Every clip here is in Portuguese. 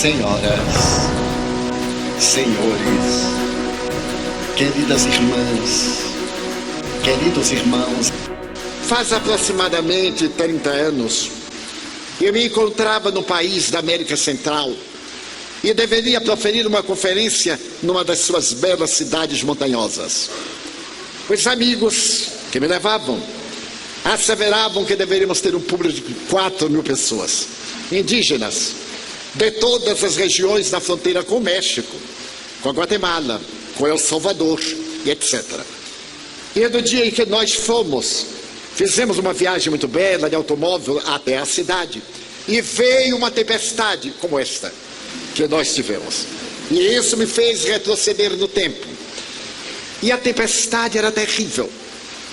Senhoras, senhores, queridas irmãs, queridos irmãos, faz aproximadamente 30 anos eu me encontrava no país da América Central e deveria proferir uma conferência numa das suas belas cidades montanhosas. Os amigos que me levavam asseveravam que deveríamos ter um público de 4.000 pessoas, indígenas, de todas as regiões da fronteira com o México, com a Guatemala, com El Salvador e etc. E no dia em que nós fomos, fizemos uma viagem muito bela de automóvel até a cidade e veio uma tempestade como esta que nós tivemos. E isso me fez retroceder no tempo. E a tempestade era terrível.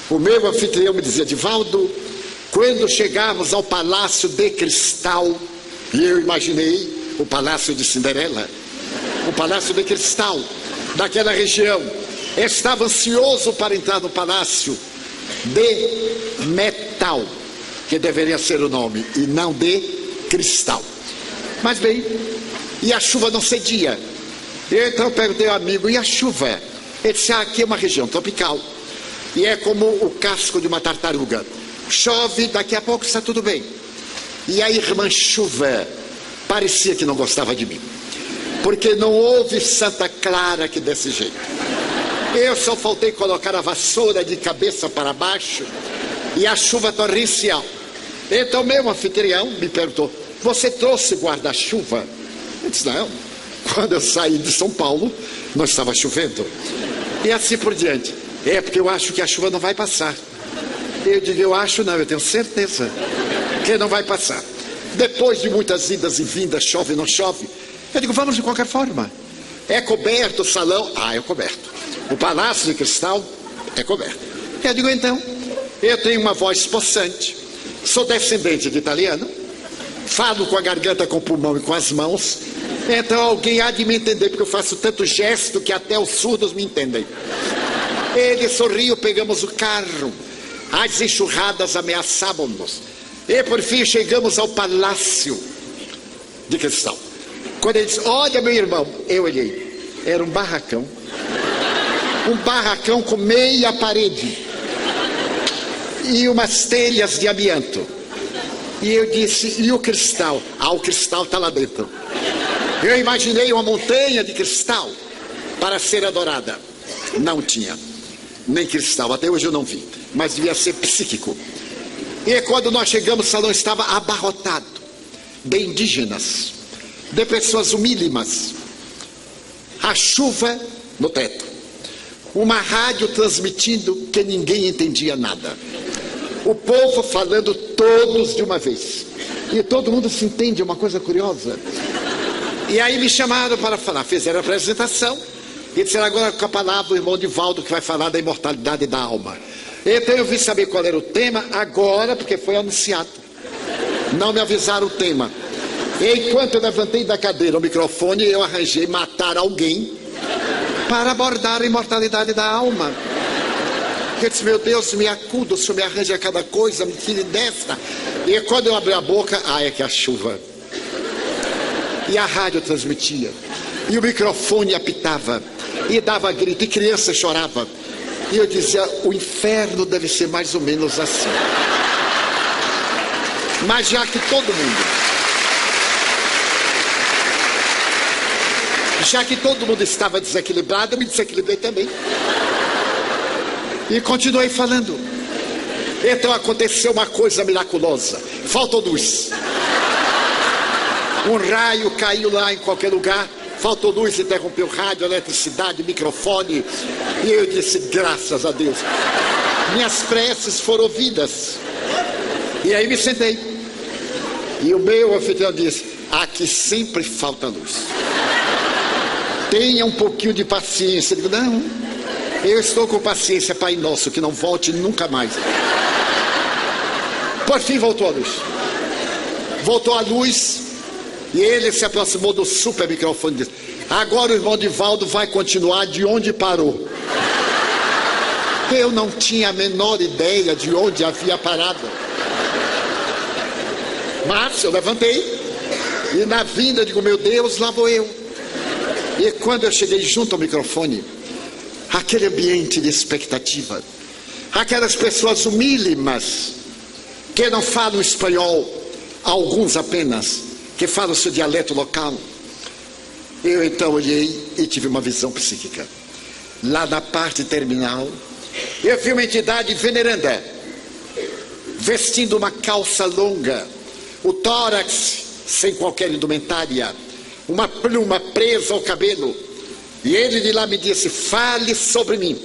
O meu anfitrião me dizia: Divaldo, quando chegarmos ao Palácio de Cristal, e eu imaginei o Palácio de Cinderela, o Palácio de Cristal daquela região, estava ansioso para entrar no Palácio de Metal, que deveria ser o nome, e não de Cristal. Mas bem, e a chuva não cedia. Então eu perguntei ao amigo: e a chuva? Ele disse: aqui é uma região tropical e é como o casco de uma tartaruga, chove, daqui a pouco está tudo bem. E a irmã chuva parecia que não gostava de mim, porque não houve Santa Clara que desse jeito. Eu só faltei colocar a vassoura de cabeça para baixo e a chuva torrencial. Então meu anfitrião me perguntou: você trouxe guarda-chuva? Eu disse: não, quando eu saí de São Paulo não estava chovendo. E assim por diante. É porque eu acho que a chuva não vai passar. Eu digo: eu acho não, eu tenho certeza que não vai passar. Depois de muitas idas e vindas, chove, não chove, eu digo: vamos de qualquer forma. É coberto o salão? Ah, é coberto. O Palácio de Cristal é coberto. Eu digo: então, eu tenho uma voz possante, sou descendente de italiano, falo com a garganta, com o pulmão e com as mãos, então alguém há de me entender, porque eu faço tanto gesto que até os surdos me entendem. Ele sorriu, pegamos o carro, as enxurradas ameaçavam-nos, e por fim chegamos ao Palácio de Cristal. Quando ele disse: olha, meu irmão, eu olhei, era um barracão com meia parede e umas telhas de amianto. E eu disse: e o cristal? Ah, o cristal está lá dentro. Eu imaginei uma montanha de cristal para ser adorada. Não tinha nem cristal, até hoje eu não vi, mas devia ser psíquico. E quando nós chegamos, o salão estava abarrotado de indígenas, de pessoas humílimas, a chuva no teto, uma rádio transmitindo que ninguém entendia nada, o povo falando todos de uma vez, e todo mundo se entende, é uma coisa curiosa. E aí me chamaram para falar, fizeram a apresentação e disseram: agora com a palavra o irmão Divaldo, que vai falar da imortalidade da alma. Então eu vim saber qual era o tema agora, porque foi anunciado. Não me avisaram o tema. E enquanto eu levantei da cadeira o microfone, eu arranjei matar alguém para abordar a imortalidade da alma. Eu disse: meu Deus, me acuda, o Senhor me arranja cada coisa, me tire desta. E quando eu abri a boca, é que a chuva. E a rádio transmitia, e o microfone apitava, e dava grito, e criança chorava. E eu dizia: o inferno deve ser mais ou menos assim. Mas já que todo mundo estava desequilibrado, eu me desequilibrei também. E continuei falando. Então aconteceu uma coisa miraculosa: faltou luz. Um raio caiu lá em qualquer lugar, faltou luz, interrompeu rádio, eletricidade, microfone. E eu disse: graças a Deus, minhas preces foram ouvidas. E aí me sentei. E o meu anfitrião disse: aqui sempre falta luz. Tenha um pouquinho de paciência. Eu digo: não, eu estou com paciência, Pai Nosso, que não volte nunca mais. Por fim voltou a luz. Voltou a luz. E ele se aproximou do super microfone e disse: agora o irmão Divaldo vai continuar de onde parou. Eu não tinha a menor ideia de onde havia parado. Mas eu levantei E na vinda, eu digo, meu Deus, lá vou eu. E quando eu cheguei junto ao microfone, aquele ambiente de expectativa, aquelas pessoas humílimas, que não falam espanhol, alguns apenas, que falam o seu dialeto local. Eu então olhei e tive uma visão psíquica. Lá na parte terminal, eu vi uma entidade veneranda, vestindo uma calça longa, o tórax sem qualquer indumentária, uma pluma presa ao cabelo. E ele de lá me disse, fale sobre mim.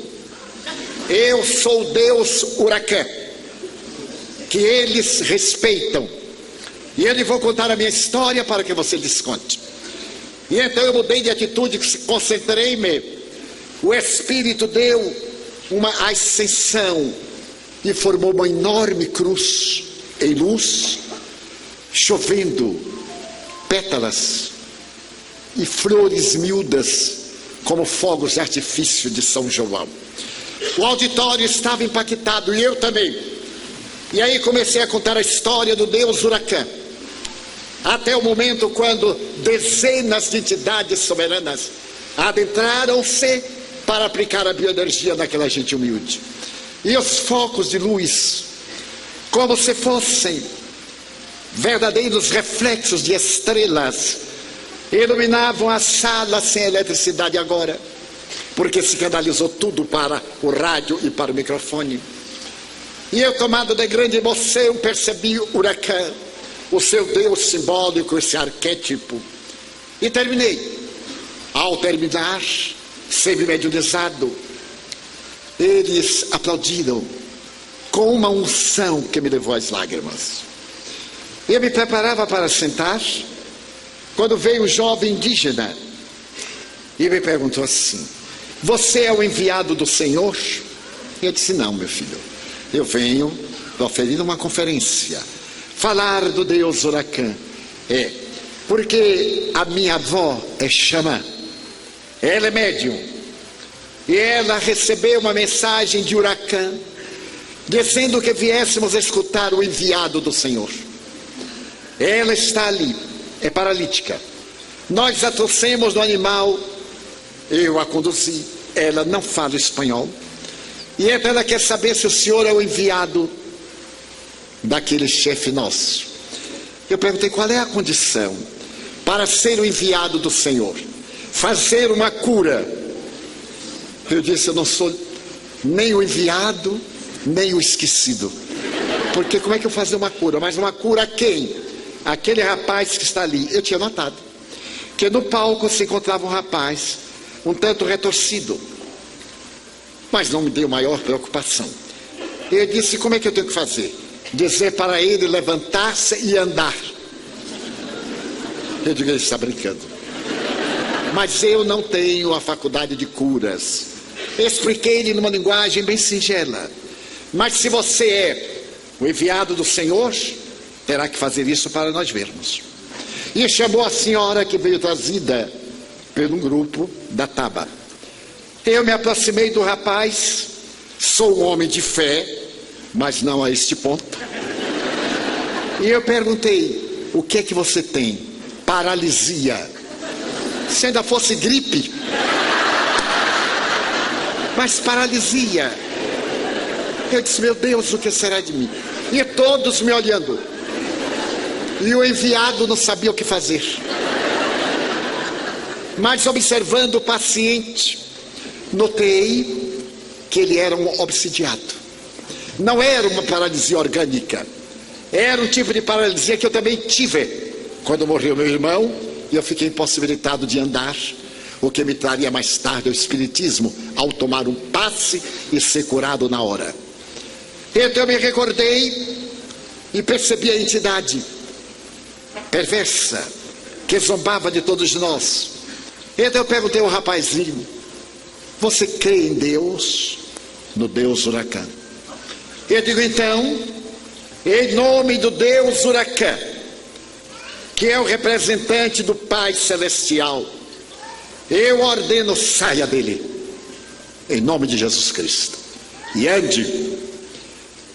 Eu sou o Deus Huracã, que eles respeitam. E eu lhe vou contar a minha história para que você lhes conte. E então eu mudei de atitude, concentrei-me. O Espírito deu uma ascensão e formou uma enorme cruz em luz, chovendo pétalas e flores miúdas como fogos de artifício de São João. O auditório estava impactado e eu também. E aí comecei a contar a história do Deus Huracã, até o momento quando dezenas de entidades soberanas adentraram-se para aplicar a bioenergia naquela gente humilde. E os focos de luz, como se fossem verdadeiros reflexos de estrelas, iluminavam a sala sem eletricidade agora, porque se canalizou tudo para o rádio e para o microfone. E eu, tomado de grande emoção, percebi o Huracã, o seu Deus simbólico, esse arquétipo. E terminei. Ao terminar, semi-mediunizado, eles aplaudiram com uma unção que me levou às lágrimas. Eu me preparava para sentar, quando veio um jovem indígena e me perguntou assim, você é o enviado do Senhor? Eu disse, não, meu filho, eu venho oferir uma conferência, falar do Deus Huracã. Porque a minha avó é xamã, ela é médium, e ela recebeu uma mensagem de Huracã, dizendo que viéssemos escutar o enviado do Senhor. Ela está ali, é paralítica. Nós a trouxemos no animal, eu a conduzi, ela não fala espanhol, e então ela quer saber se o senhor é o enviado daquele chefe nosso. Eu perguntei, qual é a condição para ser o enviado do Senhor? Fazer uma cura. Eu disse, eu não sou nem o enviado, nem o esquecido. Porque como é que eu fazer uma cura? Mas uma cura a quem? Aquele rapaz que está ali. Eu tinha notado que no palco se encontrava um rapaz um tanto retorcido, mas não me deu maior preocupação. Eu disse, como é que eu tenho que fazer? Dizer para ele levantar-se e andar. Eu digo, ele está brincando. Mas eu não tenho a faculdade de curas. Expliquei-lhe numa linguagem bem singela. Mas se você é o enviado do Senhor, terá que fazer isso para nós vermos. E chamou a senhora que veio trazida pelo grupo da Taba. Eu me aproximei do rapaz, sou um homem de fé, mas não a este ponto. E eu perguntei, o que é que você tem? Paralisia. Se ainda fosse gripe. Mas paralisia. Eu disse, meu Deus, o que será de mim? E todos me olhando. E o enviado não sabia o que fazer. Mas observando o paciente, notei que ele era um obsidiado. Não era uma paralisia orgânica. Era um tipo de paralisia que eu também tive quando morreu meu irmão e eu fiquei impossibilitado de andar, o que me traria mais tarde o espiritismo ao tomar um passe e ser curado na hora. Então eu me recordei e percebi a entidade perversa que zombava de todos nós. Então eu perguntei ao rapazinho, você crê em Deus? No Deus Huracã. Eu digo, então, em nome do Deus Huracã, que é o representante do Pai Celestial, eu ordeno, saia dele, em nome de Jesus Cristo, e ande.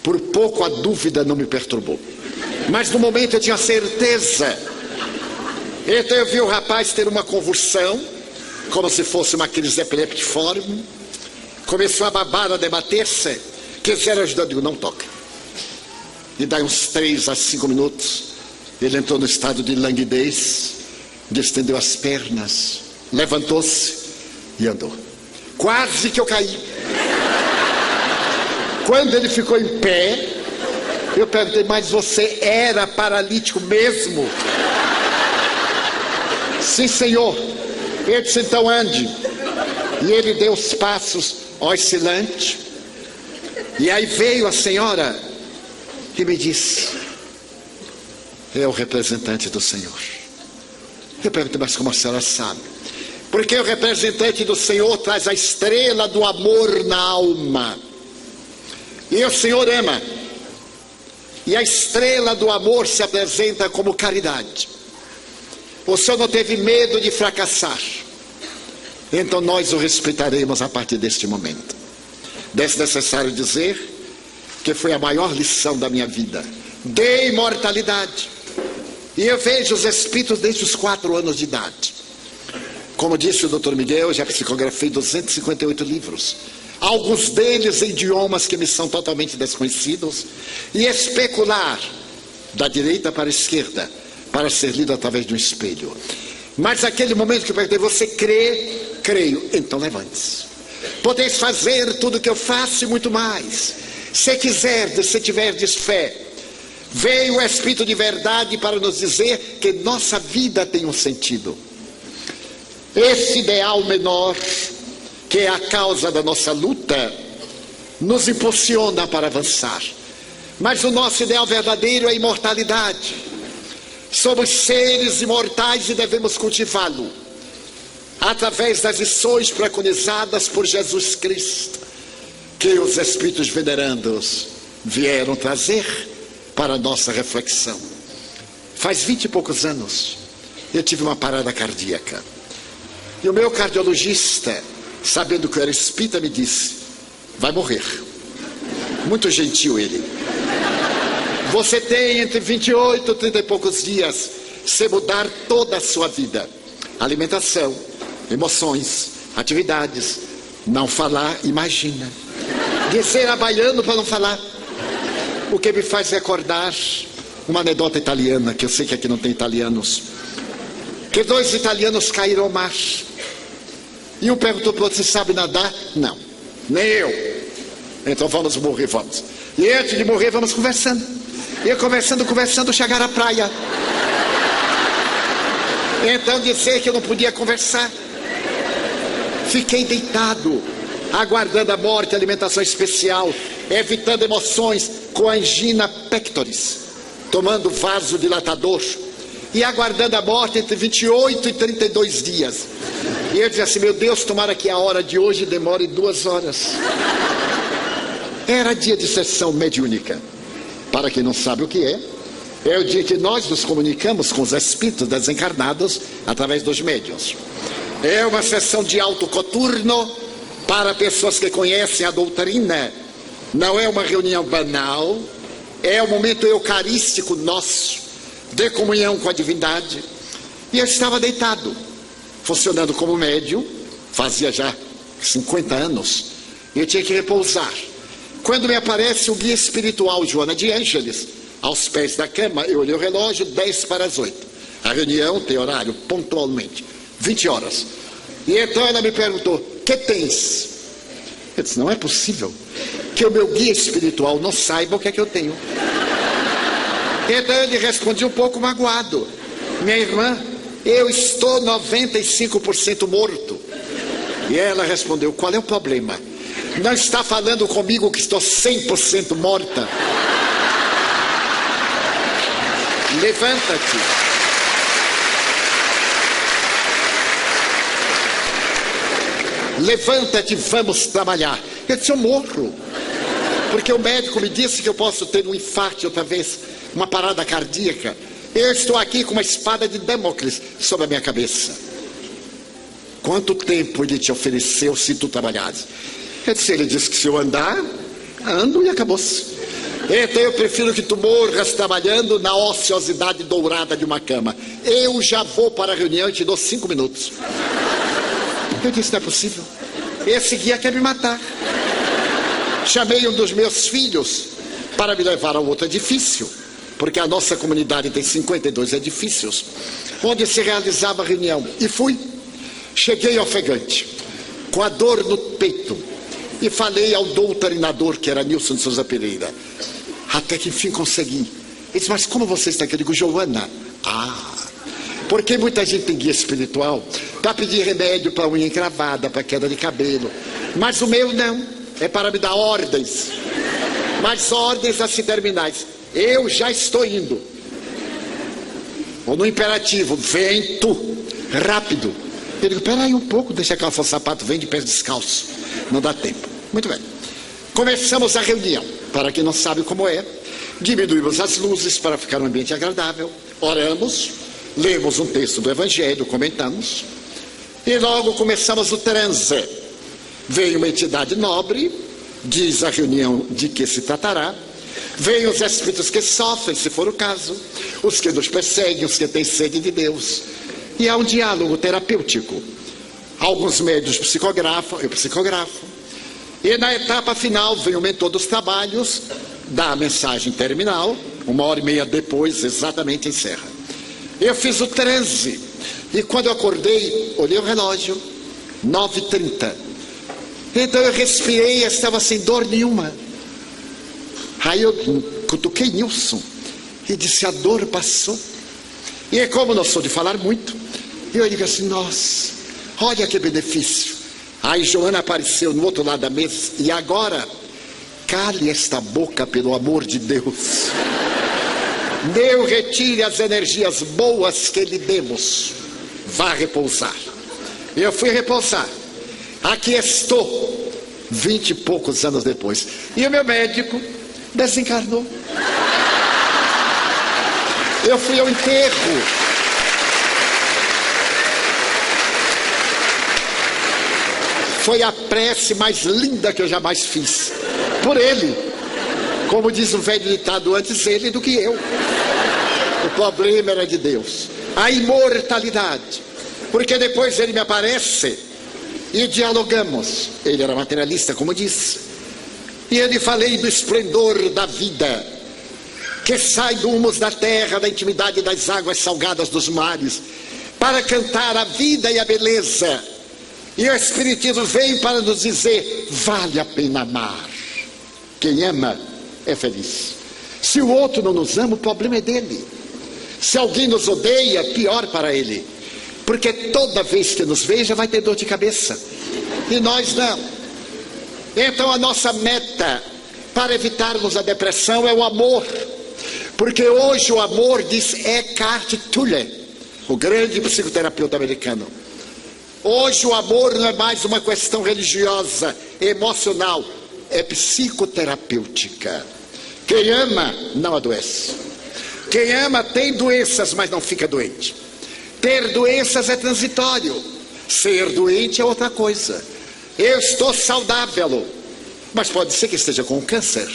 Por pouco a dúvida não me perturbou, mas no momento eu tinha certeza Então eu vi o rapaz ter uma convulsão, como se fosse uma crise epileptiforme. Começou a babar, a debater-se. Quiseram ajudar, eu digo, não toca. E daí uns 3 a 5 minutos, ele entrou no estado de languidez, estendeu as pernas, levantou-se e andou. Quase que eu caí. Quando ele ficou em pé, eu perguntei, mas você era paralítico mesmo? Sim, senhor. Ele disse, então ande. E ele deu os passos oscilantes. E aí veio a senhora que me disse, é o representante do Senhor. Eu perguntei, mas como a senhora sabe? Porque o representante do Senhor traz a estrela do amor na alma. E o Senhor ama. E a estrela do amor se apresenta como caridade. O Senhor não teve medo de fracassar. Então nós o respeitaremos a partir deste momento. Desnecessário dizer que foi a maior lição da minha vida. De imortalidade. E eu vejo os espíritos desde os 4 anos de idade. Como disse o Dr. Miguel, eu já psicografei 258 livros. Alguns deles em idiomas que me são totalmente desconhecidos. E especular da direita para a esquerda, para ser lido através de um espelho. Mas naquele momento que eu perguntei, você crê? Creio. Então levante-se. Podeis fazer tudo o que eu faço e muito mais. Se quiserdes, se tiverdes fé. Veio o Espírito de verdade para nos dizer que nossa vida tem um sentido. Esse ideal menor, que é a causa da nossa luta, nos impulsiona para avançar. Mas o nosso ideal verdadeiro é a imortalidade. Somos seres imortais e devemos cultivá-lo através das lições preconizadas por Jesus Cristo, que os Espíritos venerandos vieram trazer para a nossa reflexão. Faz 20 e poucos anos, eu tive uma parada cardíaca. E o meu cardiologista, sabendo que eu era espírita, me disse, vai morrer. Muito gentil ele. Você tem entre 28 e 30 e poucos dias, se mudar toda a sua vida. Alimentação, emoções, atividades. Não falar, imagina. Dizer a baiano para não falar. O que me faz recordar uma anedota italiana, que eu sei que aqui não tem italianos. Que 2 italianos caíram ao mar. E um perguntou para o outro, você sabe nadar? Não, nem eu. Então vamos morrer, vamos. E antes de morrer, vamos conversando. E conversando, chegaram à praia. Então dizer que eu não podia conversar. Fiquei deitado, aguardando a morte, alimentação especial, evitando emoções, com angina pectoris, tomando vasodilatador e aguardando a morte entre 28 e 32 dias. E eu dizia assim, meu Deus, tomara que a hora de hoje demore 2 horas. Era dia de sessão mediúnica. Para quem não sabe o que é o dia que nós nos comunicamos com os espíritos desencarnados através dos médiuns. É uma sessão de alto coturno para pessoas que conhecem a doutrina. Não é uma reunião banal, é um momento eucarístico nosso, de comunhão com a divindade. E eu estava deitado, funcionando como médium, fazia já 50 anos, e eu tinha que repousar. Quando me aparece o guia espiritual Joana de Ângeles, aos pés da cama, eu olhei o relógio, 10 para as 8. A reunião tem horário, pontualmente, 20 horas. E então ela me perguntou, que tens? Eu disse, não é possível que o meu guia espiritual não saiba o que é que eu tenho. Então ele respondia um pouco magoado, minha irmã, eu estou 95% morto. E ela respondeu, qual é o problema? Não está falando comigo que estou 100% morta? Levanta-te. Levanta-te, vamos trabalhar. Eu disse, eu morro. Porque o médico me disse que eu posso ter um infarto outra vez, uma parada cardíaca. Eu estou aqui com uma espada de Damocles sobre a minha cabeça. Quanto tempo ele te ofereceu se tu trabalhares? Eu disse, ele disse que se eu andar, ando e acabou-se. Então eu prefiro que tu morras trabalhando na ociosidade dourada de uma cama. Eu já vou para a reunião e te dou 5 minutos. Eu disse, não é possível. Esse guia quer me matar. Chamei um dos meus filhos para me levar a outro edifício, porque a nossa comunidade tem 52 edifícios, onde se realizava a reunião. E fui. Cheguei ofegante, com a dor no peito, e falei ao doutrinador, que era Nilson de Souza Pereira. Até que enfim consegui. Ele disse, mas como você está aqui? Eu digo, Joana. Porque muita gente tem guia espiritual para pedir remédio para unha encravada, para queda de cabelo. Mas o meu não. É para me dar ordens. Mas ordens assim terminais. Eu já estou indo. Ou no imperativo, vem tu, rápido. Eu digo, peraí um pouco, deixa a calça sapato, vem de pés descalço. Não dá tempo. Muito bem. Começamos a reunião. Para quem não sabe como é, diminuímos as luzes para ficar um ambiente agradável. Oramos, lemos um texto do Evangelho, comentamos. E logo começamos o transe. Vem uma entidade nobre, diz a reunião de que se tratará. Vêm os espíritos que sofrem, se for o caso, os que nos perseguem, os que têm sede de Deus. E há um diálogo terapêutico. Alguns médios psicografam, eu psicografo. E na etapa final vem o mentor dos trabalhos, dá a mensagem terminal, 1h30 depois, exatamente encerra. Eu fiz o transe, e quando eu acordei, olhei o relógio, 9h30. Então eu respirei, estava sem dor nenhuma. Aí eu cutuquei Nilson e disse, a dor passou. E como não sou de falar muito, eu digo assim, nossa, olha que benefício. Aí Joana apareceu no outro lado da mesa, e agora, cale esta boca pelo amor de Deus. Não retire as energias boas que lhe demos. Vá repousar. Eu fui repousar. Aqui estou, 20 e poucos anos depois. E o meu médico desencarnou. Eu fui ao enterro. Foi a prece mais linda que eu jamais fiz. Por ele. Como diz o velho ditado, antes ele do que eu. O problema era de Deus. A imortalidade. Porque depois ele me aparece e dialogamos. Ele era materialista, como disse. E eu lhe falei do esplendor da vida, que sai do humus da terra, da intimidade das águas salgadas dos mares, para cantar a vida e a beleza. E o Espiritismo vem para nos dizer, vale a pena amar. Quem ama é feliz. Se o outro não nos ama, o problema é dele. Se alguém nos odeia, pior para ele. Porque toda vez que nos veja, vai ter dor de cabeça. E nós não. Então a nossa meta para evitarmos a depressão é o amor. Porque hoje o amor, diz Eckhart Tolle, o grande psicoterapeuta americano. Hoje o amor não é mais uma questão religiosa, emocional, é psicoterapêutica. Quem ama não adoece. Quem ama tem doenças, mas não fica doente. Ter doenças é transitório. Ser doente é outra coisa. Eu estou saudável, mas pode ser que esteja com câncer.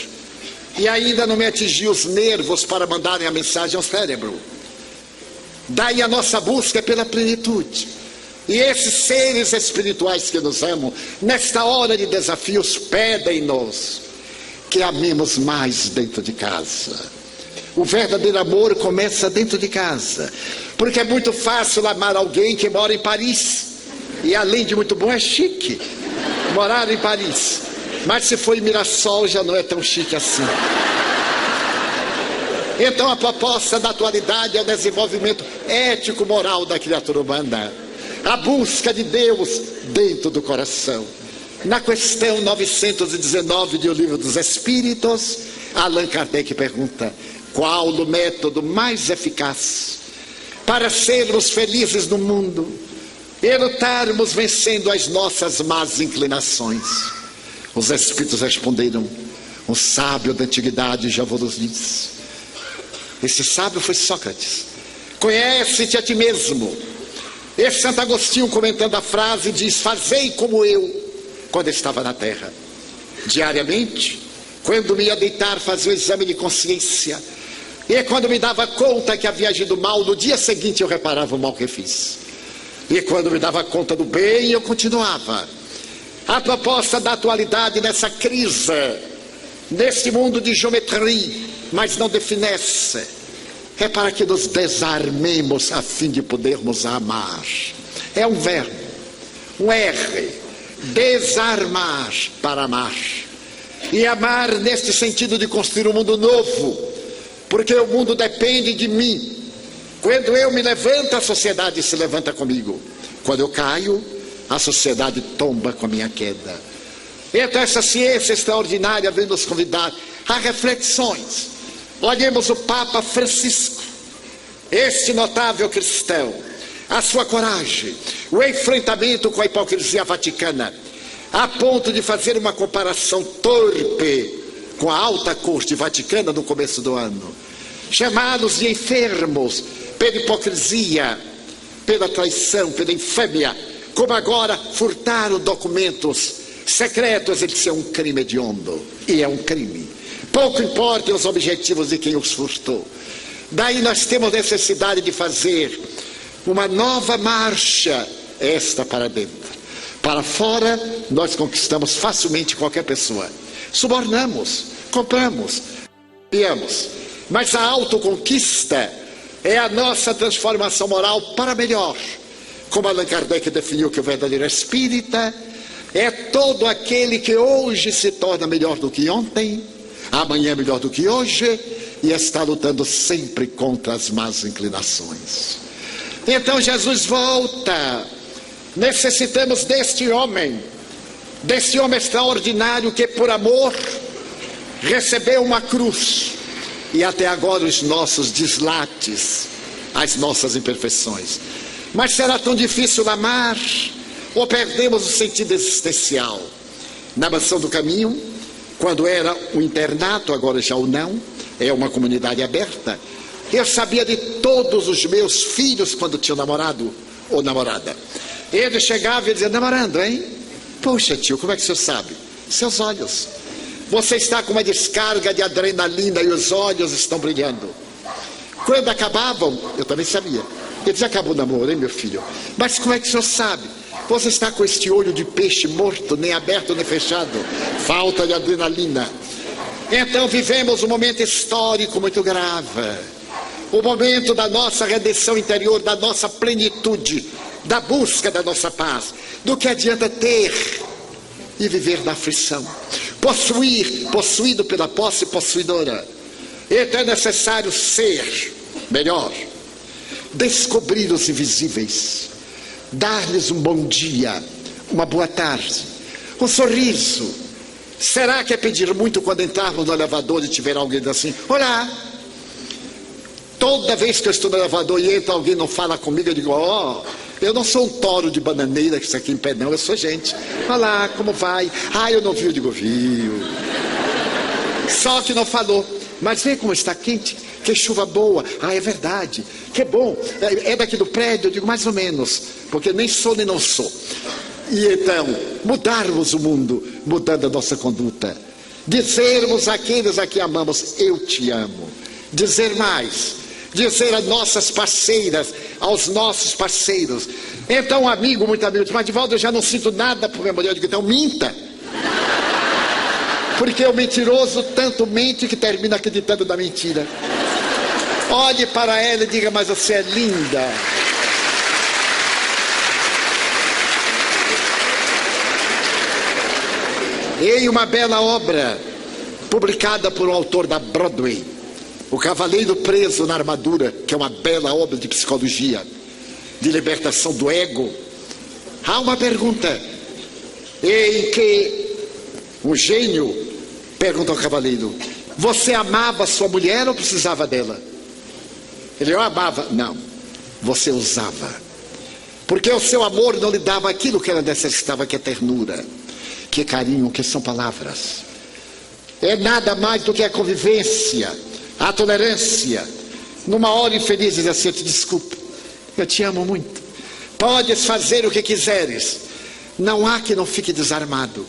E ainda não me atingiu os nervos para mandarem a mensagem ao cérebro. Daí a nossa busca pela plenitude. E esses seres espirituais que nos amam, nesta hora de desafios, pedem-nos que amemos mais dentro de casa. O verdadeiro amor começa dentro de casa. Porque é muito fácil amar alguém que mora em Paris. E além de muito bom, é chique morar em Paris. Mas se for em Mirassol, já não é tão chique assim. Então a proposta da atualidade é o desenvolvimento ético-moral da criatura humana. A busca de Deus dentro do coração. Na questão 919 de O Livro dos Espíritos, Allan Kardec pergunta, qual o método mais eficaz para sermos felizes no mundo e lutarmos vencendo as nossas más inclinações? Os Espíritos responderam, um sábio da antiguidade já vos disse. Esse sábio foi Sócrates. Conhece-te a ti mesmo. E Santo Agostinho, comentando a frase, diz, fazei como eu, quando estava na terra. Diariamente, Quando me ia deitar, fazia o exame de consciência. E quando me dava conta que havia agido mal, no dia seguinte eu reparava o mal que fiz. E quando me dava conta do bem, eu continuava. A proposta da atualidade nessa crise, neste mundo de geometria, mas não de finesse, é para que nos desarmemos a fim de podermos amar. É um verbo, um R, desarmar para amar. E amar neste sentido de construir um mundo novo, porque o mundo depende de mim. Quando eu me levanto, a sociedade se levanta comigo. Quando eu caio, a sociedade tomba com a minha queda. Então essa ciência extraordinária vem nos convidar a reflexões. Olhemos o Papa Francisco, este notável cristão, a sua coragem, o enfrentamento com a hipocrisia vaticana, a ponto de fazer uma comparação torpe com a alta corte vaticana no começo do ano, chamados de enfermos pela hipocrisia, pela traição, pela infâmia, como agora furtaram documentos secretos. Eles são um crime hediondo, e é um crime. Pouco importam os objetivos de quem os furtou. Daí nós temos necessidade de fazer uma nova marcha, esta para dentro. Para fora, nós conquistamos facilmente qualquer pessoa. Subornamos, compramos, copiamos. Mas a autoconquista é a nossa transformação moral para melhor. Como Allan Kardec definiu que o verdadeiro espírita é todo aquele que hoje se torna melhor do que ontem, amanhã melhor do que hoje, e está lutando sempre contra as más inclinações. Então Jesus volta. Necessitamos deste homem extraordinário que por amor recebeu uma cruz, e até agora os nossos deslates, as nossas imperfeições. Mas será tão difícil amar, ou perdemos o sentido existencial? Na Mansão do Caminho, quando era um internato, agora já o não, é uma comunidade aberta, eu sabia de todos os meus filhos quando tinham namorado ou namorada. Ele chegava e dizia: namorando, hein? Poxa, tio, como é que o senhor sabe? Seus olhos. Você está com uma descarga de adrenalina e os olhos estão brilhando. Quando acabavam, eu também sabia. Ele dizia: acabou o namoro, hein, meu filho? Mas como é que o senhor sabe? Você está com este olho de peixe morto, nem aberto nem fechado. Falta de adrenalina. Então vivemos um momento histórico muito grave. O momento da nossa redenção interior, da nossa plenitude, da busca da nossa paz. Do que adianta ter e viver na aflição, possuir, possuído pela posse possuidora. Então é necessário ser melhor, descobrir os invisíveis, dar-lhes um bom dia, uma boa tarde, um sorriso. Será que é pedir muito quando entrarmos no elevador e tiver alguém assim: olá? Toda vez que eu estou no elevador e entra alguém e não fala comigo, eu digo: ó, eu não sou um touro de bananeira que está aqui em pé, não, eu sou gente. Olá, como vai? Ah, eu não vi, eu digo: viu. Só que não falou. Mas vê como está quente, que chuva boa. Ah, é verdade, que bom. É daqui do prédio? Eu digo: mais ou menos, porque nem sou nem não sou. E então, mudarmos o mundo, mudando a nossa conduta. Dizermos àqueles a quem amamos: eu te amo. Dizer mais, dizer às nossas parceiras, aos nossos parceiros. Então um amigo, muito amigo, diz: mas Divaldo, eu já não sinto nada por minha mulher. Eu digo: então minta. Porque o mentiroso tanto mente que termina acreditando na mentira. Olhe para ela e diga: mas você é linda. Em uma bela obra publicada por um autor da Broadway, O Cavaleiro Preso na Armadura, que é uma bela obra de psicologia, de libertação do ego, há uma pergunta em que o gênio pergunta ao cavaleiro: você amava sua mulher ou precisava dela? Ele: eu amava. Não, você usava, porque o seu amor não lhe dava aquilo que ela necessitava, que é ternura, que é carinho, que são palavras. É nada mais do que a convivência, a tolerância. Numa hora infeliz diz assim: eu te desculpo, eu te amo muito, podes fazer o que quiseres, não há que não fique desarmado.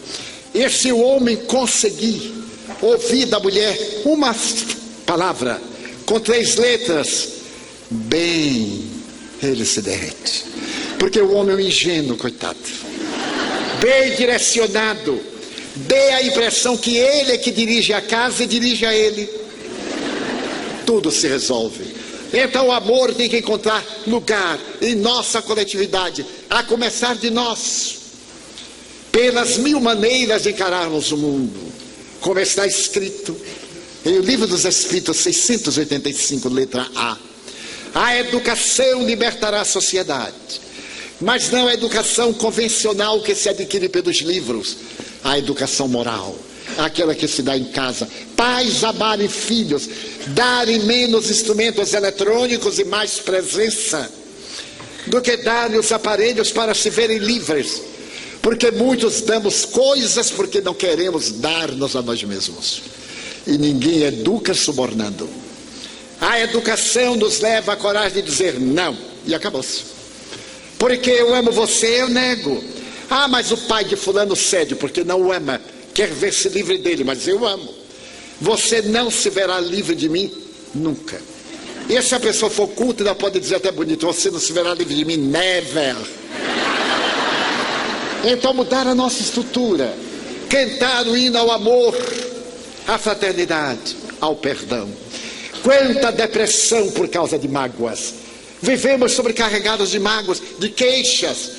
E se o homem conseguir ouvi da mulher uma palavra com 3 letras, bem, ele se derrete. Porque o homem é um ingênuo, coitado. Bem direcionado, dê a impressão que ele é que dirige a casa e dirige a ele. Tudo se resolve. Então o amor tem que encontrar lugar em nossa coletividade, a começar de nós. Pelas 1000 maneiras de encararmos o mundo, como está escrito em o Livro dos Espíritos 685, letra A. A educação libertará a sociedade, mas não a educação convencional que se adquire pelos livros, a educação moral, aquela que se dá em casa. Pais amarem filhos, darem menos instrumentos eletrônicos e mais presença, do que darem os aparelhos para se verem livres, porque muitos damos coisas porque não queremos dar-nos a nós mesmos, e ninguém educa subornando. A educação nos leva à coragem de dizer não, e acabou-se. Porque eu amo você, eu nego. Ah, mas o pai de fulano cede porque não o ama, quer ver-se livre dele, mas eu amo. Você não se verá livre de mim nunca. E se a pessoa for culta, ela pode dizer até bonito, você não se verá livre de mim, never. Então mudar a nossa estrutura, cantar o hino ao amor, à fraternidade, ao perdão. Quanta depressão por causa de mágoas. Vivemos sobrecarregados de mágoas, de queixas.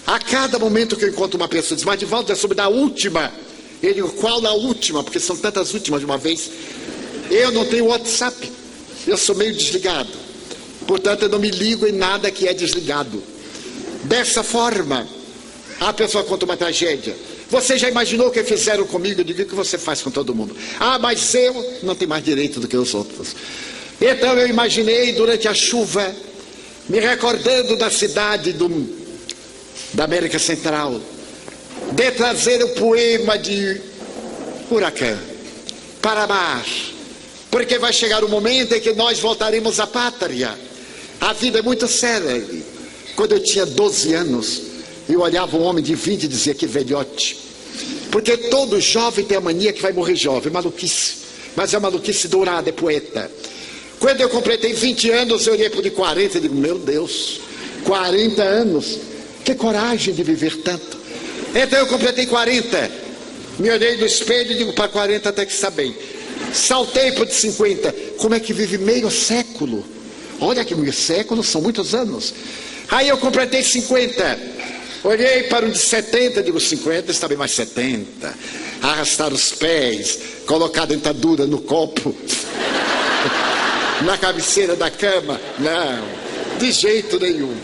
A cada momento que eu encontro uma pessoa, diz, mas Divaldo, é sobre a última. Eu digo, qual a última? Porque são tantas últimas de uma vez. Eu não tenho WhatsApp, eu sou meio desligado. Portanto, eu não me ligo em nada que é desligado. Dessa forma, a pessoa conta uma tragédia. Você já imaginou o que fizeram comigo? Eu digo, o que você faz com todo mundo? Ah, mas eu não tenho mais direito do que os outros. Então eu imaginei durante a chuva, me recordando da cidade da América Central, de trazer o poema de Huracán para amar, porque vai chegar o momento em que nós voltaremos à pátria. A vida é muito célebre. Quando eu tinha 12 anos, eu olhava um homem de 20 e dizia, que velhote. Porque todo jovem tem a mania que vai morrer jovem, maluquice. Mas é maluquice dourada, é poeta. Quando eu completei 20 anos, eu olhei para o de 40 e digo, meu Deus, 40 anos, que coragem de viver tanto. Então eu completei 40, me olhei no espelho e digo, para 40 até que está bem. Saltei para o de 50, como é que vive meio século? Olha que meio século, são muitos anos. Aí eu completei 50, olhei para o de 70, digo, 50 está bem, mais 70. Arrastar os pés, colocar a dentadura no copo, na cabeceira da cama, não, de jeito nenhum.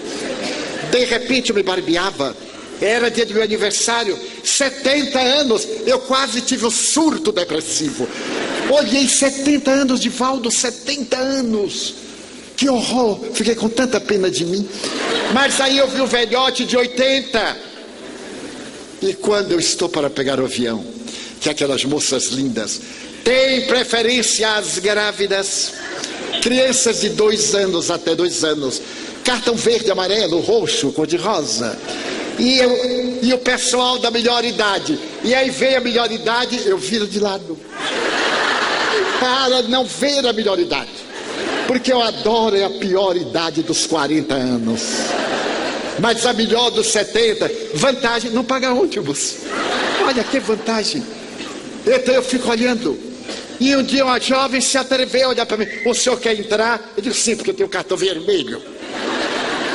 De repente eu me barbeava, era dia do meu aniversário, 70 anos, eu quase tive um surto depressivo. Olhei, 70 anos, Divaldo, 70 anos, que horror, fiquei com tanta pena de mim. Mas aí eu vi um velhote de 80, e quando eu estou para pegar o avião, que aquelas moças lindas têm preferência às grávidas, crianças de 2 anos até 2 anos, cartão verde, amarelo, roxo, cor-de-rosa, e o pessoal da melhor idade, e aí vem a melhor idade, eu viro de lado para não ver a melhor idade, porque eu adoro a pior idade dos 40 anos, mas a melhor dos 70, vantagem, não paga ônibus, olha que vantagem. Então eu fico olhando, e um dia uma jovem se atreveu a olhar para mim, o senhor quer entrar? Eu digo, sim, porque eu tenho cartão vermelho.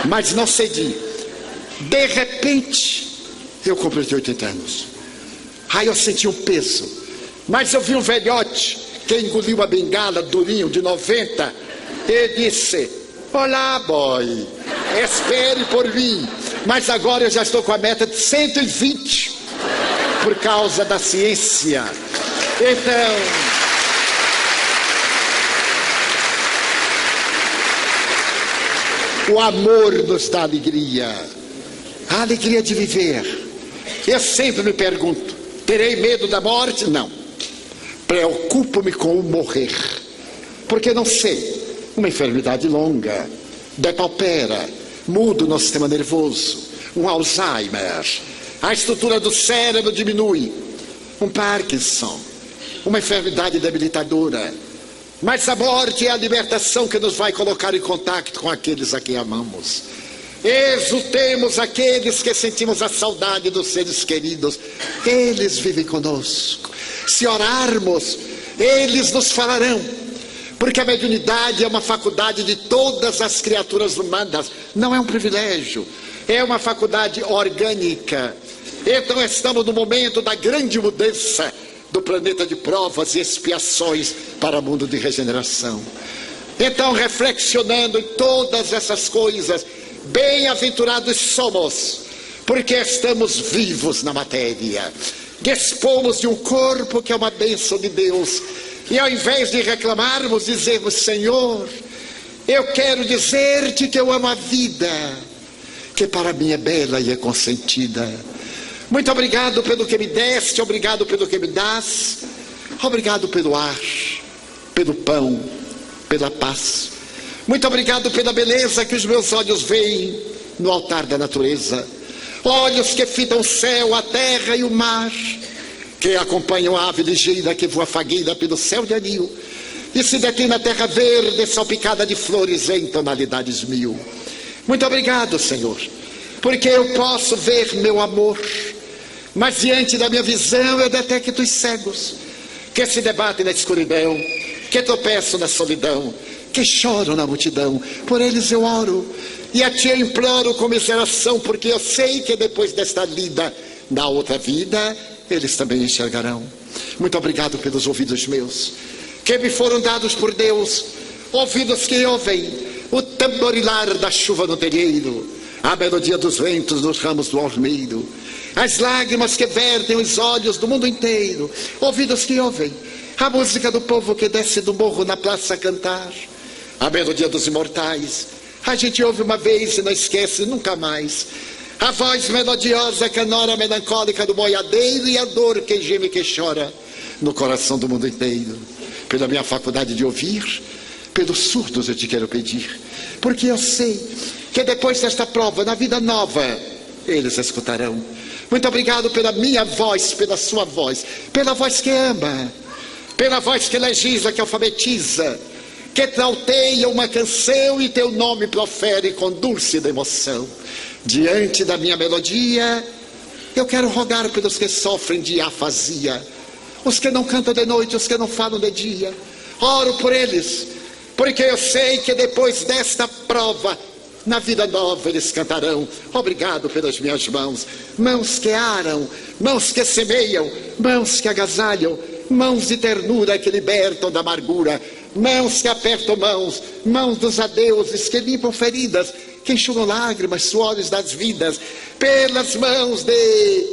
Mas não cedi. De repente, eu completei 80 anos. Aí eu senti um peso. Mas eu vi um velhote que engoliu a bengala, durinho, de 90, e disse, olá, boy, espere por mim. Mas agora eu já estou com a meta de 120, por causa da ciência. Então, o amor nos dá alegria, a alegria de viver. Eu sempre me pergunto, terei medo da morte? Não. Preocupo-me com o morrer, porque não sei, uma enfermidade longa, depaupera, muda o nosso sistema nervoso, um Alzheimer, a estrutura do cérebro diminui, um Parkinson, uma enfermidade debilitadora. Mas a morte é a libertação que nos vai colocar em contato com aqueles a quem amamos. Exultemos aqueles que sentimos a saudade dos seres queridos. Eles vivem conosco. Se orarmos, eles nos falarão. Porque a mediunidade é uma faculdade de todas as criaturas humanas. Não é um privilégio. É uma faculdade orgânica. Então estamos no momento da grande mudança do planeta de provas e expiações para o mundo de regeneração. Então, reflexionando em todas essas coisas, bem-aventurados somos, porque estamos vivos na matéria. Dispomos de um corpo que é uma bênção de Deus. E ao invés de reclamarmos, dizemos: Senhor, eu quero dizer-te que eu amo a vida, que para mim é bela e é consentida. Muito obrigado pelo que me deste, obrigado pelo que me dás, obrigado pelo ar, pelo pão, pela paz. Muito obrigado pela beleza que os meus olhos veem no altar da natureza. Olhos que fitam o céu, a terra e o mar, que acompanham a ave ligeira que voa fagueira pelo céu de anil e se detém na terra verde salpicada de flores em tonalidades mil. Muito obrigado, Senhor, porque eu posso ver meu amor, mas diante da minha visão eu detecto os cegos que se debatem na escuridão, que tropeçam na solidão, que choram na multidão. Por eles eu oro e a ti eu imploro comiseração, porque eu sei que depois desta lida, na outra vida, eles também enxergarão. Muito obrigado pelos ouvidos meus, que me foram dados por Deus, ouvidos que ouvem o tamborilar da chuva no terreiro, a melodia dos ventos nos ramos do ormeiro, as lágrimas que vertem os olhos do mundo inteiro, ouvidos que ouvem a música do povo que desce do morro na praça a cantar, a melodia dos imortais. A gente ouve uma vez e não esquece nunca mais. A voz melodiosa, canora melancólica do boiadeiro e a dor que geme e que chora no coração do mundo inteiro. Pela minha faculdade de ouvir, pelos surdos eu te quero pedir, porque eu sei que depois desta prova, na vida nova, eles escutarão. Muito obrigado pela minha voz, pela sua voz, pela voz que ama, pela voz que legisla, que alfabetiza, que trauteia uma canção e teu nome profere com dúlcida emoção. Diante da minha melodia, eu quero rogar pelos que sofrem de afasia, os que não cantam de noite, os que não falam de dia. Oro por eles, porque eu sei que depois desta prova, na vida nova eles cantarão. Obrigado pelas minhas mãos, mãos que aram, mãos que semeiam, mãos que agasalham, mãos de ternura que libertam da amargura, mãos que apertam mãos, mãos dos adeuses que limpam feridas, que enxugam lágrimas, suores das vidas, pelas mãos de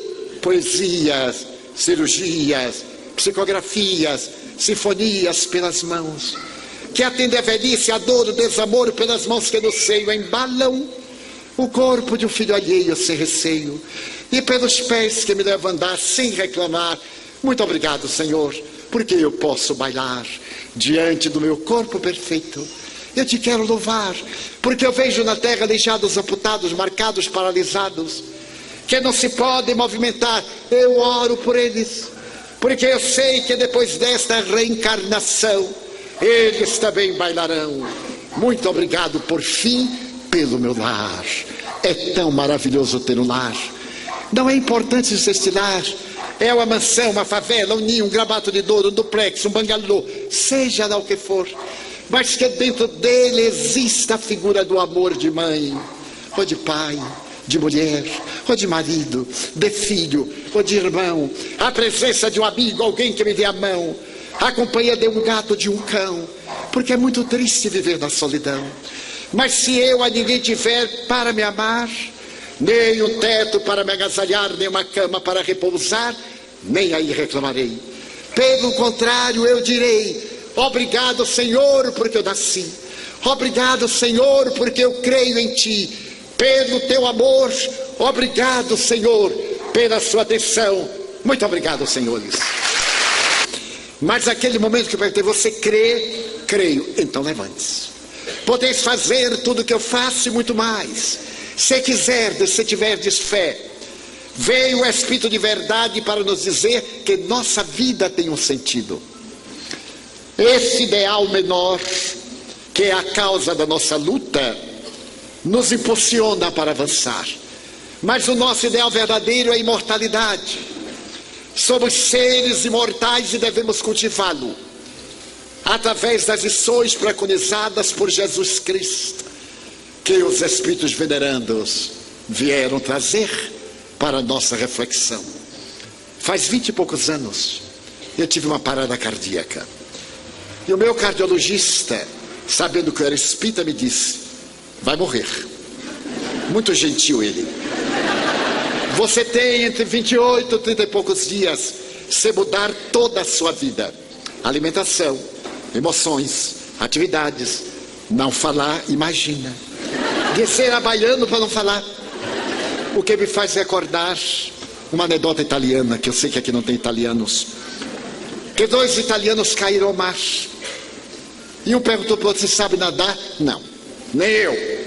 poesias, cirurgias, psicografias, sinfonias, pelas mãos que atendem a velhice, a dor, o desamor, pelas mãos que no seio embalam o corpo de um filho alheio sem receio, e pelos pés que me levam a andar sem reclamar. Muito obrigado, Senhor, porque eu posso bailar diante do meu corpo perfeito. Eu te quero louvar, porque eu vejo na terra deixados amputados, marcados, paralisados, que não se podem movimentar. Eu oro por eles, porque eu sei que depois desta reencarnação, eles também bailarão. Muito obrigado, por fim, pelo meu lar. É tão maravilhoso ter um lar. Não é importante este lar. É uma mansão, uma favela, um ninho, um gramato de ouro, um duplex, um bangalô, seja lá o que for, mas que dentro dele exista a figura do amor de mãe, ou de pai, de mulher, ou de marido, de filho, ou de irmão, a presença de um amigo, alguém que me dê a mão, a companhia de um gato, de um cão, porque é muito triste viver na solidão. Mas se eu a ninguém tiver para me amar, nem um teto para me agasalhar, nem uma cama para repousar, nem aí reclamarei. Pelo contrário, eu direi: obrigado, Senhor, porque eu nasci. Obrigado, Senhor, porque eu creio em Ti. Pelo Teu amor, obrigado, Senhor, pela Sua atenção. Muito obrigado, senhores. Mas aquele momento que eu perguntei: você crê? Creio. Então levante-se. Podeis fazer tudo o que eu faço e muito mais, se quiserdes, se tiverdes fé. Veio o Espírito de verdade para nos dizer que nossa vida tem um sentido. Esse ideal menor, que é a causa da nossa luta, nos impulsiona para avançar. Mas o nosso ideal verdadeiro é a imortalidade. Somos seres imortais e devemos cultivá-lo através das lições preconizadas por Jesus Cristo, que os Espíritos venerandos vieram trazer para a nossa reflexão. Faz 20 e poucos anos eu tive uma parada cardíaca. E o meu cardiologista, sabendo que eu era espírita, me disse: vai morrer. Muito gentil ele. Você tem entre 28 e 30 e poucos dias se mudar toda a sua vida. Alimentação, emoções, atividades. Não falar, imagina. Descer a baiano para não falar. O que me faz recordar uma anedota italiana, que eu sei que aqui não tem italianos. Que 2 italianos caíram ao mar. E um perguntou para o outro: você sabe nadar? Não, nem eu.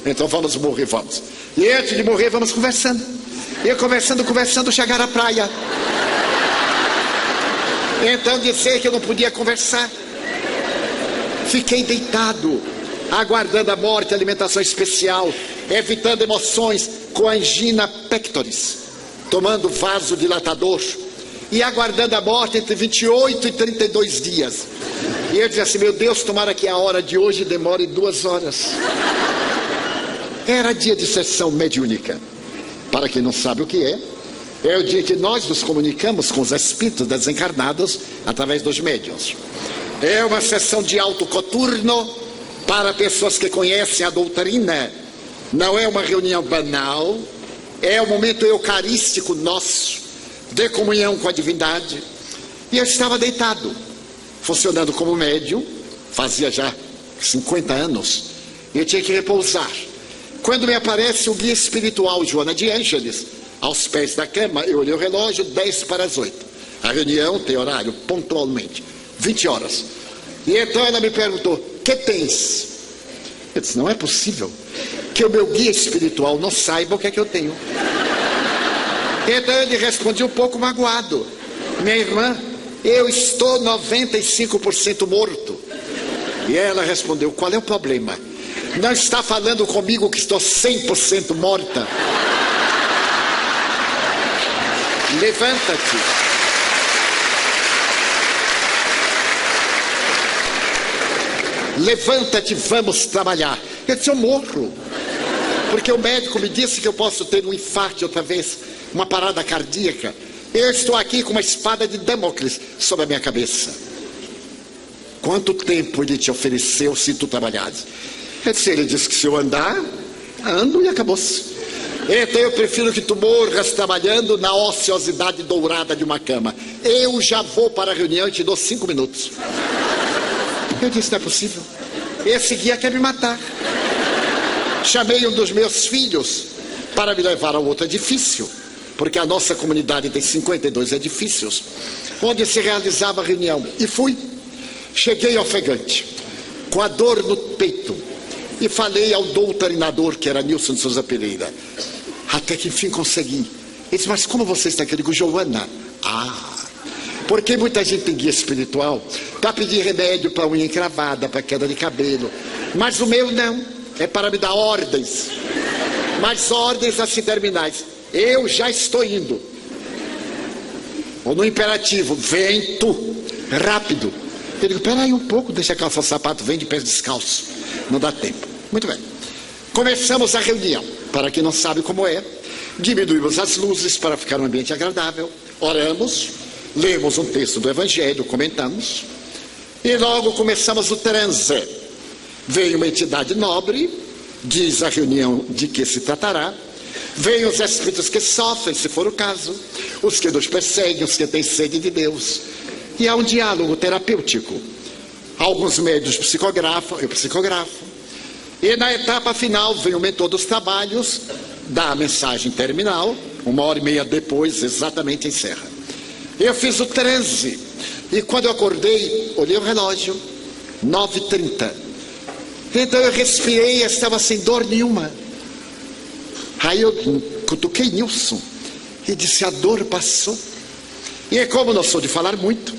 Então vamos morrer, vamos. E antes de morrer, vamos conversando. E conversando, chegaram à praia. Então dizer que eu não podia conversar. Fiquei deitado, aguardando a morte, alimentação especial, evitando emoções, com angina pectoris, tomando vasodilatador e aguardando a morte entre 28 e 32 dias. E eu dizia assim: meu Deus, tomara que a hora de hoje demore 2 horas. Era dia de sessão mediúnica. Para quem não sabe o que é o dia que nós nos comunicamos com os espíritos desencarnados através dos médiuns. É uma sessão de alto coturno para pessoas que conhecem a doutrina. Não é uma reunião banal, é um momento eucarístico nosso, de comunhão com a divindade. E eu estava deitado, funcionando como médium, fazia já 50 anos, e eu tinha que repousar. Quando me aparece o guia espiritual Joana de Ângeles, aos pés da cama, eu olhei o relógio, 10 para as 8. A reunião tem horário, pontualmente, 20 horas. E então ela me perguntou: que tens? Eu disse: não é possível que o meu guia espiritual não saiba o que é que eu tenho. Então ele respondia um pouco magoado: minha irmã, eu estou 95% morto. E ela respondeu: qual é o problema? Não está falando comigo que estou 100% morta? Levanta-te. Levanta-te, vamos trabalhar. Eu disse: eu morro. Porque o médico me disse que eu posso ter um infarto outra vez, uma parada cardíaca. Eu estou aqui com uma espada de Damocles sobre a minha cabeça. Quanto tempo ele te ofereceu se tu trabalhares? Ele disse que se eu andar, ando e acabou-se. Então eu prefiro que tu morras trabalhando na ociosidade dourada de uma cama. Eu já vou para a reunião e te dou 5 minutos. Eu disse: não é possível. Esse guia quer me matar. Chamei um dos meus filhos para me levar a outro edifício, porque a nossa comunidade tem 52 edifícios, onde se realizava a reunião. E fui. Cheguei ofegante, com a dor no peito, e falei ao doutrinador, que era Nilson de Souza Pereira. Até que enfim consegui. Ele disse: mas como você está aqui? Eu digo: Joana. Porque muita gente tem guia espiritual para pedir remédio para unha encravada, para queda de cabelo. Mas o meu não, é para me dar ordens. Mas ordens assim terminais. Eu já estou indo. Ou no imperativo: vem tu, rápido. Eu digo: peraí um pouco, deixa calçar o sapato, vem de pés descalços. Não dá tempo. Muito bem. Começamos a reunião. Para quem não sabe como é, diminuímos as luzes para ficar um ambiente agradável. Oramos, lemos um texto do Evangelho, comentamos. E logo começamos o transe. Veio uma entidade nobre, diz a reunião de que se tratará. Vêm os espíritos que sofrem, se for o caso, os que nos perseguem, os que têm sede de Deus. E há um diálogo terapêutico. Alguns médios psicografam, eu psicografo. E na etapa final vem o mentor dos trabalhos, dá a mensagem terminal, 1h30 depois, exatamente encerra. Eu fiz o transe, e quando eu acordei, olhei o relógio, 9h30. Então eu respirei, estava sem dor nenhuma. Aí eu cutuquei Nilson. e disse: a dor passou. E como não sou de falar muito,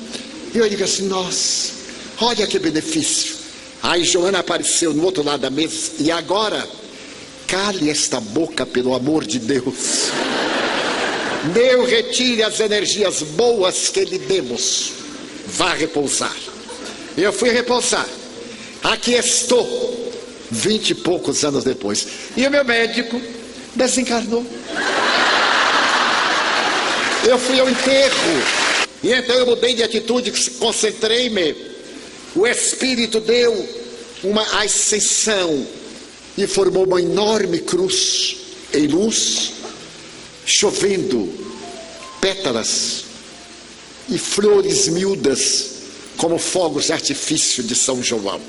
eu digo assim: nossa, olha que benefício. Aí Joana apareceu no outro lado da mesa: e agora, cale esta boca pelo amor de Deus. Deus retire as energias boas que lhe demos. Vá repousar. Eu fui repousar. Aqui estou, 20 e poucos anos depois. E o meu médico desencarnou. Eu fui ao enterro. E então eu mudei de atitude, concentrei-me. O Espírito deu uma ascensão e formou uma enorme cruz em luz, chovendo pétalas e flores miúdas como fogos de artifício de São João.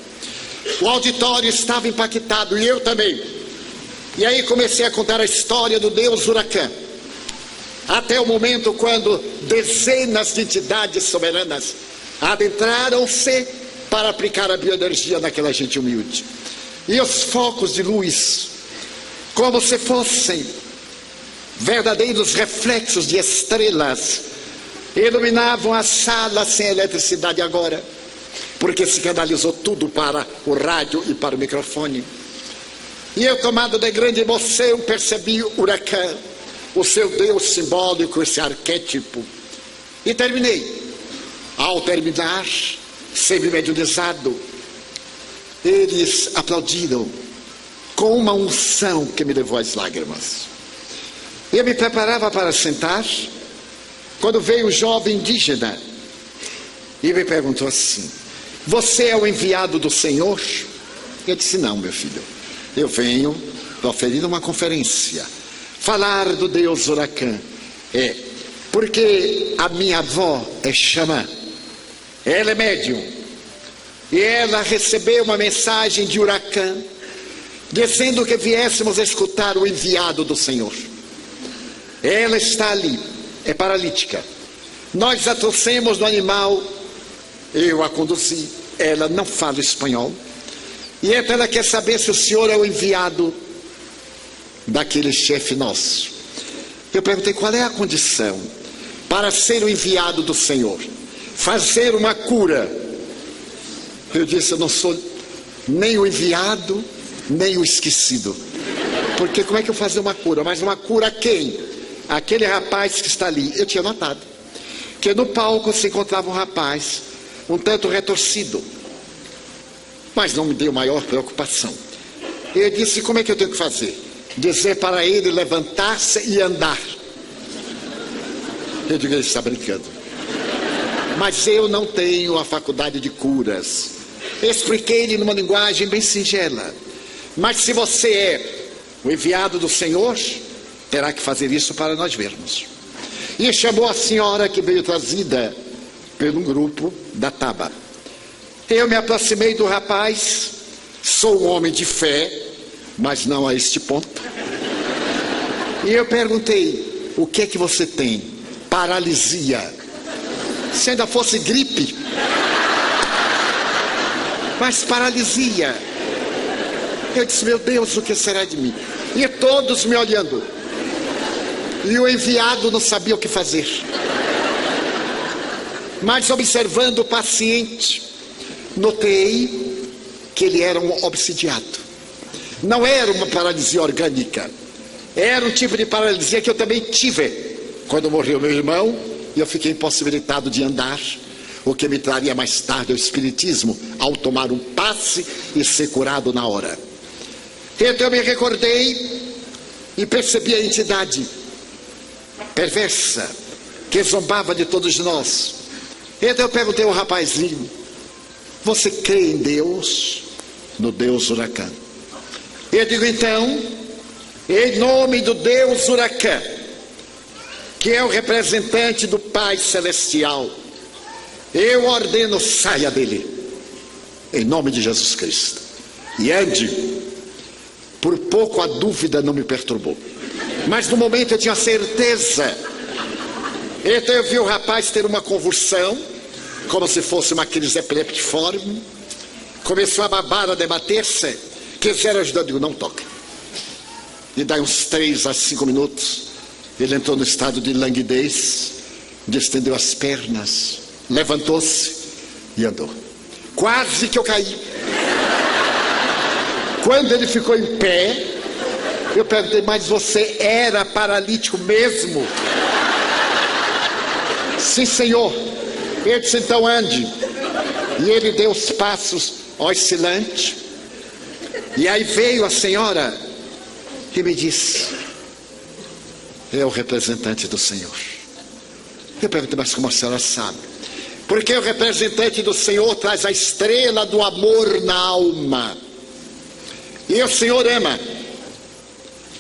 O auditório estava impactado e eu também. E aí comecei a contar a história do Deus Huracan, até o momento quando dezenas de entidades soberanas adentraram-se para aplicar a bioenergia naquela gente humilde. E os focos de luz, como se fossem verdadeiros reflexos de estrelas, iluminavam a sala sem eletricidade agora, porque se canalizou tudo para o rádio e para o microfone. E eu, tomado de grande emoção, percebi o Huracan, o seu Deus simbólico, esse arquétipo. E terminei. Ao terminar, semi-mediunizado, eles aplaudiram com uma unção que me levou às lágrimas. Eu me preparava para sentar, quando veio um jovem indígena e me perguntou assim: você é o enviado do Senhor? Eu disse: não, meu filho, eu venho proferir uma conferência, falar do Deus Huracan. Porque a minha avó é xamã, ela é médium, e ela recebeu uma mensagem de Huracan dizendo que viéssemos escutar o enviado do Senhor. Ela está ali, é paralítica. Nós a trouxemos no animal, eu a conduzi. Ela não fala espanhol, e então ela quer saber se o senhor é o enviado daquele chefe nosso. Eu perguntei: qual é a condição para ser o enviado do Senhor? Fazer uma cura. Eu disse: eu não sou nem o enviado, nem o esquecido. Porque como é que eu fazer uma cura? Mas uma cura a quem? Aquele rapaz que está ali. Eu tinha notado que no palco se encontrava um rapaz um tanto retorcido, mas não me deu maior preocupação. Eu disse: como é que eu tenho que fazer? Dizer para ele levantar-se e andar. Eu digo: ele está brincando. Mas eu não tenho a faculdade de curas. Expliquei-lhe numa linguagem bem singela: mas se você é o enviado do Senhor, terá que fazer isso para nós vermos. E chamou a senhora que veio trazida pelo grupo da Taba. Eu me aproximei do rapaz. Sou um homem de fé, mas não a este ponto. E eu perguntei: o que é que você tem? Paralisia. Se ainda fosse gripe. Mas paralisia. Eu disse: meu Deus, o que será de mim? E todos me olhando. E o enviado não sabia o que fazer. Mas observando o paciente, notei que ele era um obsidiado. Não era uma paralisia orgânica. Era um tipo de paralisia que eu também tive quando morreu meu irmão e eu fiquei impossibilitado de andar, o que me traria mais tarde ao espiritismo, ao tomar um passe e ser curado na hora. Então eu me recordei e percebi a entidade perversa que zombava de todos nós. Então eu perguntei ao rapazinho: você crê em Deus? No Deus Huracan. Eu digo: então, em nome do Deus Huracan, que é o representante do Pai Celestial, eu ordeno, saia dele, em nome de Jesus Cristo, e ande. Por pouco a dúvida não me perturbou, mas no momento eu tinha certeza. Então eu vi o rapaz ter uma convulsão, como se fosse uma crise epileptiforme. Começou a babar, a debater-se. Quiseram ajudar, eu digo: não toca. E daí uns 3 a 5 minutos Ele entrou no estado de languidez, estendeu as pernas, levantou-se e andou. Quase que eu caí. Quando ele ficou em pé, eu perguntei: mas você era paralítico mesmo? Sim, senhor. Ele disse: então ande. E ele deu os passos oscilantes. E aí veio a senhora e me disse: é o representante do Senhor. Eu perguntei: mas como a senhora sabe? Porque o representante do Senhor traz a estrela do amor na alma. E o Senhor ama.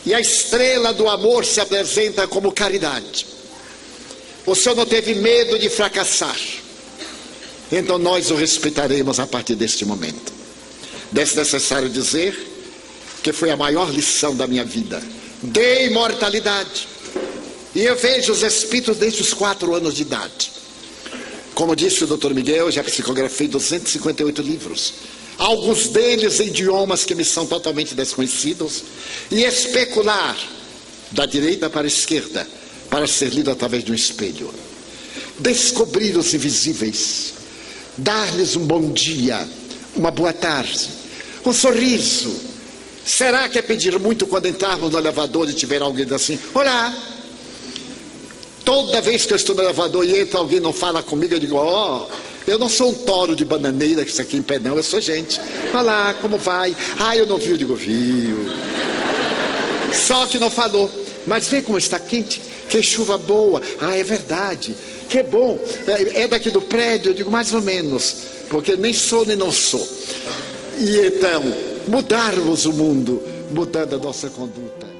E a estrela do amor se apresenta como caridade. O Senhor não teve medo de fracassar. Então nós o respeitaremos a partir deste momento. Desnecessário dizer que foi a maior lição da minha vida. De imortalidade. E eu vejo os espíritos desde os 4 anos de idade. Como disse o Dr. Miguel, eu já psicografei 258 livros. Alguns deles em idiomas que me são totalmente desconhecidos. E especular da direita para a esquerda, para ser lido através de um espelho. Descobrir os invisíveis. Dar-lhes um bom dia, uma boa tarde, um sorriso. Será que é pedir muito quando entrarmos no elevador e tiver alguém assim: olá? Toda vez que eu estou no elevador e entra alguém e não fala comigo, eu digo: ó, eu não sou um toro de bananeira que está aqui em pé, não, eu sou gente. Olá, como vai? Ah, eu não vi, eu digo: viu. Só que não falou. Mas vê como está quente, que chuva boa. Ah, é verdade, que bom. É daqui do prédio? Eu digo: mais ou menos, porque nem sou nem não sou. E então, mudarmos o mundo, mudando a nossa conduta.